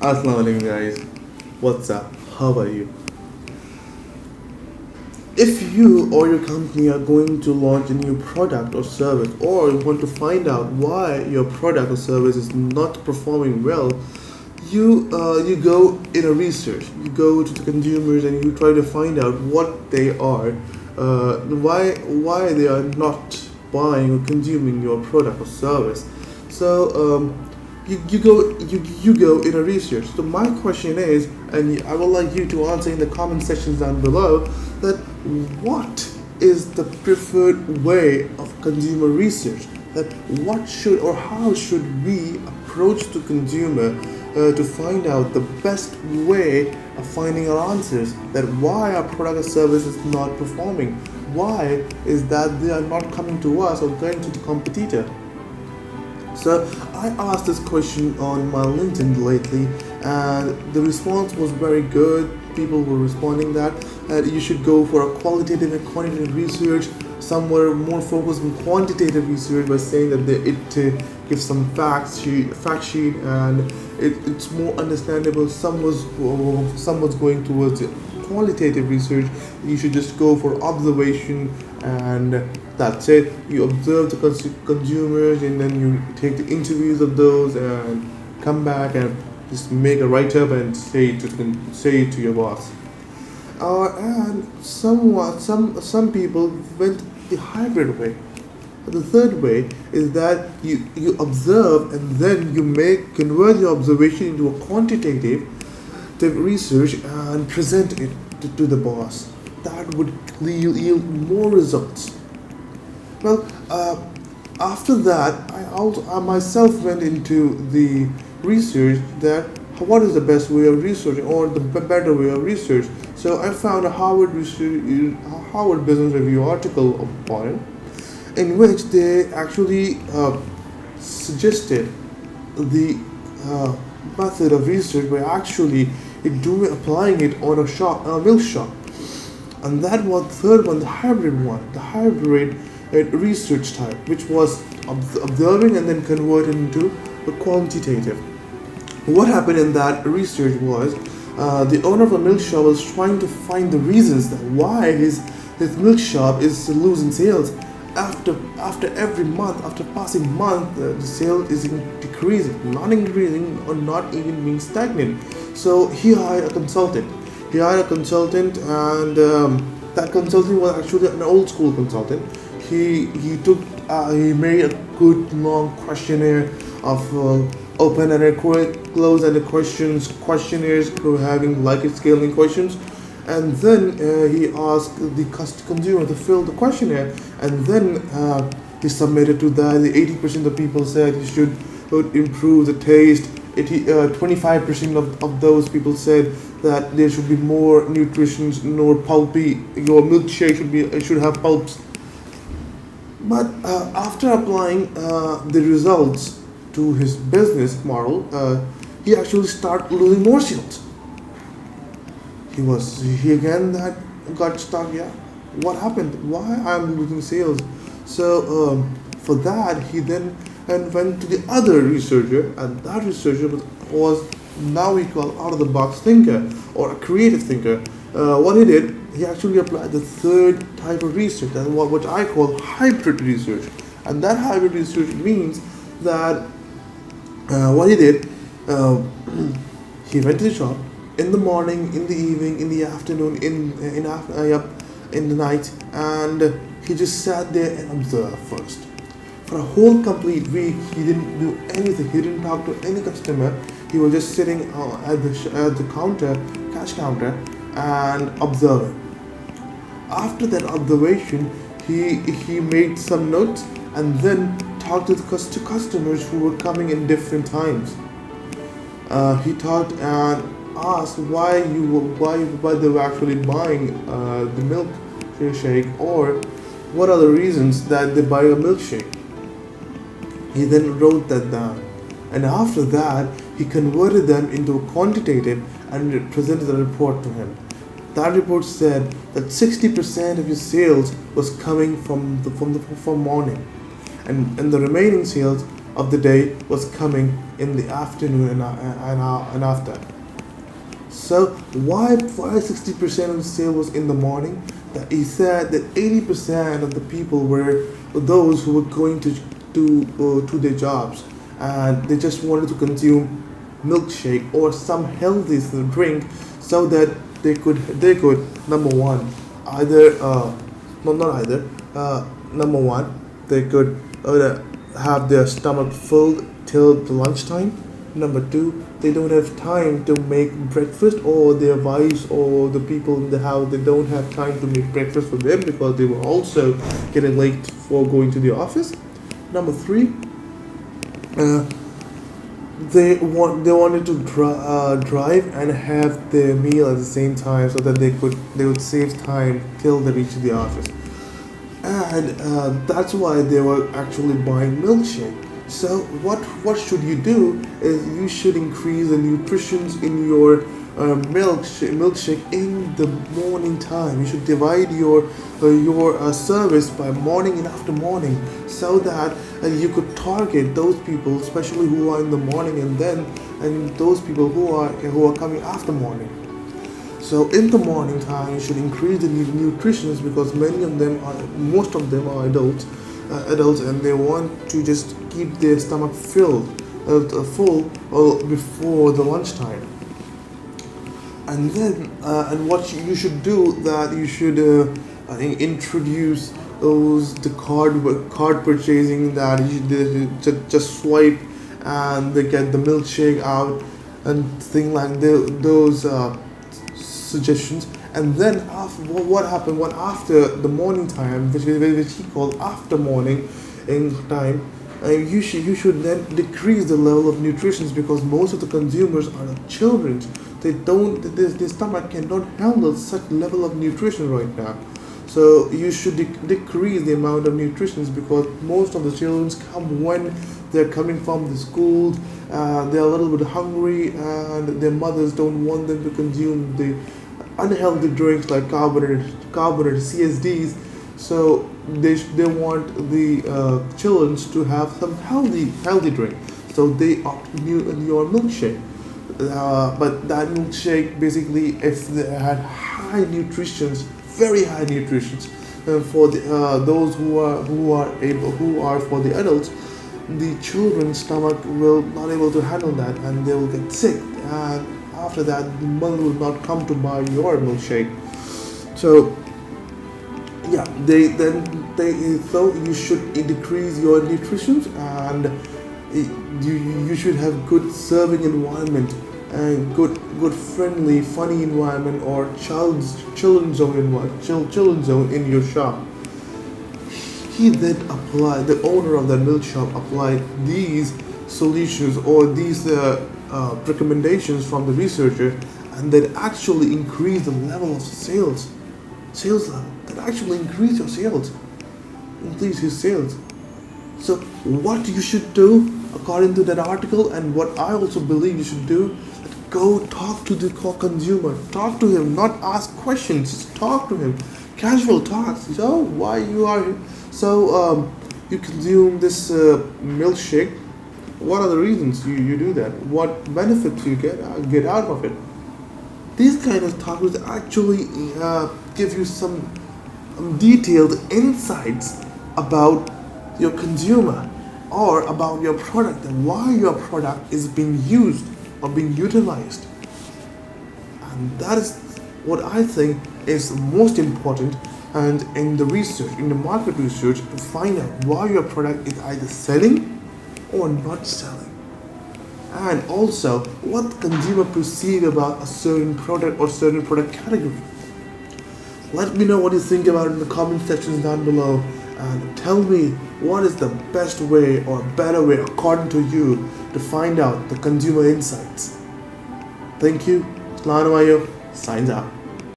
Assalamu alaikum guys. What's up? How are you? If you or your company are going to launch a new product or service, or you want to find out why your product or service is not performing well, you go in a research. You go to the consumers and you try to find out what they are, why they are not buying or consuming your product or service. So you go in a research. So my question is, and I would like you to answer in the comment sections down below, that what is the preferred way of consumer research? That what should or how should we approach the consumer to find out the best way of finding our answers? That why our product or service is not performing? Why is that they are not coming to us or going to the competitor? So I asked this question on my LinkedIn lately, and the response was very good. People were responding that you should go for a qualitative and quantitative research. Some were more focused on quantitative research by saying that it gives some fact sheet, and it's more understandable. Some was going towards qualitative research. You should just go for observation, and that's it. You observe the consumers, and then you take the interviews of those and come back and just make a write up and say it to your boss. And some people went the hybrid way. The third way is that you observe and then you convert your observation into a quantitative research and present it to the boss. That would yield more results. Well, after that, I myself went into the research that what is the best way of researching or the better way of research. So I found a Harvard Business Review article upon it, in which they actually suggested the method of research by actually applying it on a milk shop. And that was the third one, the hybrid research type, which was observing and then converted into the quantitative. What happened in that research was the owner of a milk shop was trying to find the reasons that why his milk shop is losing sales. After every month, after passing month, the sale is decreasing, not increasing, or not even being stagnant. So he hired a consultant. And that consultant was actually an old school consultant. He made a good long questionnaire of open-ended, closed-ended questionnaires having Likert scaling questions, and then he asked the consumer to fill the questionnaire, and then he submitted to that. The 80% of people said he should improve the taste. 25% of those people said that there should be more nutrition, more pulpy. Your milkshake should have pulps. But after applying the results to his business model, he actually started losing more sales. He again that got stuck. Yeah, what happened? Why I'm losing sales? So for that, he then went to the other researcher, and that researcher was now we call out of the box thinker or a creative thinker. What he did, he actually applied the third type of research, that what I call hybrid research, and that hybrid research means that what he did, he went to the shop in the morning, in the evening, in the afternoon, in the night, and he just sat there and observed first. For a whole complete week, he didn't do anything. He didn't talk to any customer. He was just sitting at the counter, cash counter, and observing. After that observation, he made some notes and then talked to customers who were coming in different times. He talked and asked why they were actually buying the milkshake, or what are the reasons that they buy a milkshake. He then wrote that down, and after that he converted them into a quantitative and presented a report to him. That report said that 60% of your sales was coming from morning, and the remaining sales of the day was coming in the afternoon and after. So why 60% of the sale was in the morning? That he said that 80% of the people were those who were going to their jobs, and they just wanted to consume milkshake or some healthy drink, so that they could number one, either no, not either, number one, they could have their stomach filled till the lunchtime. Number two, they don't have time to make breakfast, or their wives or the people in the house, they don't have time to make breakfast for them because they were also getting late for going to the office. Number three, uh, they wanted to drive and have their meal at the same time, so that they would save time till they reach the office, and that's why they were actually buying milkshake. So what should you do is you should increase the nutritions in your milkshake in the morning time. You should divide your service by morning and after morning, so that you could target those people, especially who are in the morning, and those people who are coming after morning. So in the morning time, you should increase the nutritions, because most of them are adults, and they want to just keep their stomach full before the lunchtime. And then, and what you should do, that you should introduce the card purchasing, that they just swipe and they get the milkshake out, and thing like those suggestions. And then what happened when after the morning time, which he called after morning in time, you should then decrease the level of nutrition, because most of the consumers are the children. They don't their stomach cannot handle such level of nutrition right now. So you should decrease the amount of nutrition, because most of the children come when they're coming from the school. They're a little bit hungry, and their mothers don't want them to consume the unhealthy drinks like carbonated CSDs. So they want the children to have some healthy drink. So they opt your milkshake. But that milkshake, basically, if they had high nutrition, very high nutrition, for those who are for the adults, the children's stomach will not able to handle that, and they will get sick, and after that the mother will not come to buy your milkshake. So yeah, so you should decrease your nutrition, and you should have good serving environment, and good friendly funny environment, or children's zone in your shop. He then applied, the owner of that milk shop applied these solutions, or these recommendations from the researcher, and that actually increased the level of sales level, that actually increase your sales, increase his sales. So what you should do, according to that article, and what I also believe you should do, go talk to the consumer, talk to him, not ask questions, just talk to him, casual talks. So why you are you consume this milkshake? What are the reasons you do that? What benefits you get out of it? These kind of talk will actually give you some detailed insights about your consumer, or about your product, and why your product is being used or being utilized. And that is what I think is most important. And in the research, in the market research, to find out why your product is either selling or not selling, and also what consumer perceive about a certain product or certain product category. Let me know what you think about it in the comment sections down below, and tell me what is the best way or better way according to you to find out the consumer insights. Thank you. Slano Ayo signs out.